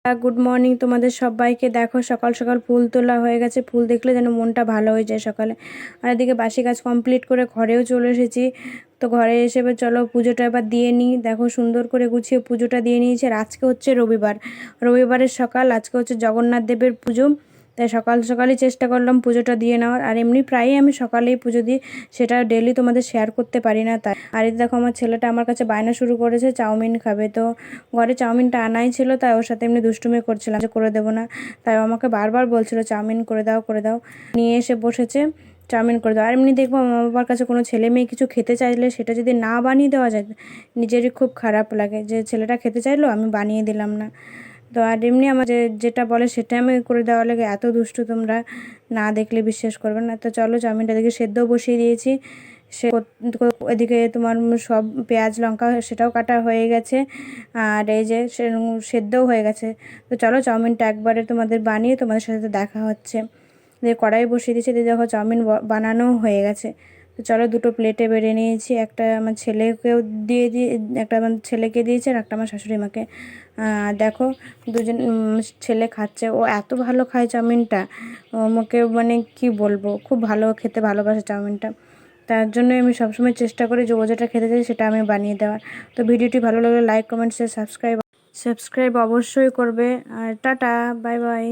Good morning তোমাদের সবাইকে। দেখো সকাল সকাল ফুল তোলা হয়ে গেছে। ফুল দেখলে যেন মনটা ভালো হয়ে যায় সকালে। আর এদিকে বাসি কাজ কমপ্লিট করে ঘরেও চলে এসেছি। তো ঘরে এসে এবার চলো পুজোটা এবার দিয়ে নিই। দেখো সুন্দর করে গুছিয়ে পুজোটা দিয়ে নিয়েছি। আর আজকে হচ্ছে রবিবার, রবিবারের সকাল। আজকে হচ্ছে জগন্নাথ দেবের পুজো। তাই সকাল সকালই চেষ্টা করলাম পুজোটা দিয়ে নেওয়ার। আর এমনি প্রায়ই আমি সকালেই পুজো দিই, সেটা ডেলি তোমাদের শেয়ার করতে পারি না তাই। আর এই দেখো আমার ছেলেটা আমার কাছে বায়না শুরু করেছে চাউমিন খাবে। তো ঘরে চাউমিনটা আনাই ছিল, তাই ওর সাথে এমনি দুষ্টুমি করছিলাম যে করে দেবো না। তাই ও আমাকে বারবার বলছিল চাউমিন করে দাও করে দাও। নিয়ে এসে বসেছে চাউমিন করে দাও। আর এমনি দেখবো মা বাবার কাছে কোনো ছেলে মেয়ে কিছু খেতে চাইলে সেটা যদি না বানিয়ে দেওয়া যায়, নিজেরই খুব খারাপ লাগে যে ছেলেটা খেতে চাইলো আমি বানিয়ে দিলাম না। তো আর এমনি আমার যেটা বলে সেটা আমি করে দেওয়া লাগে। এত দুষ্টু তোমরা না দেখলে বিশ্বাস করবে না। তো চলো চাউমিনটা দেখে সেদ্ধও বসিয়ে দিয়েছি। সে এদিকে তোমার সব পেঁয়াজ লঙ্কা সেটাও কাটা হয়ে গেছে। আর এই যে সেদ্ধও হয়ে গেছে। তো চলো চাউমিনটা একবারে তোমাদের বানিয়ে তোমাদের সাথে দেখা হচ্ছে। দিয়ে কড়াই বসিয়ে দিয়েছি। দিয়ে দেখো চাউমিন বানানো হয়ে গেছে। তো চলো দুটো প্লেটে বেড়ে নিয়েছি। একটা আমার ছেলেকেও দিয়ে একটা আমার ছেলেকে দিয়েছি আর একটা আমার শাশুড়ি মাকে। দেখো দুজন ছেলে খাচ্ছে। ও এত ভালো খায় চাউমিনটা, আমাকে মানে কি বলবো, খুব ভালো খেতে ভালোবাসে চাউমিনটা। তার জন্যই আমি সবসময় চেষ্টা করি যে ও যেটা খেতে চাই সেটা আমি বানিয়ে দেওয়ার। তো ভিডিওটি ভালো লাগলে লাইক কমেন্ট শেয়ার সাবস্ক্রাইব অবশ্যই করবে। আর টাটা, বাই বাই।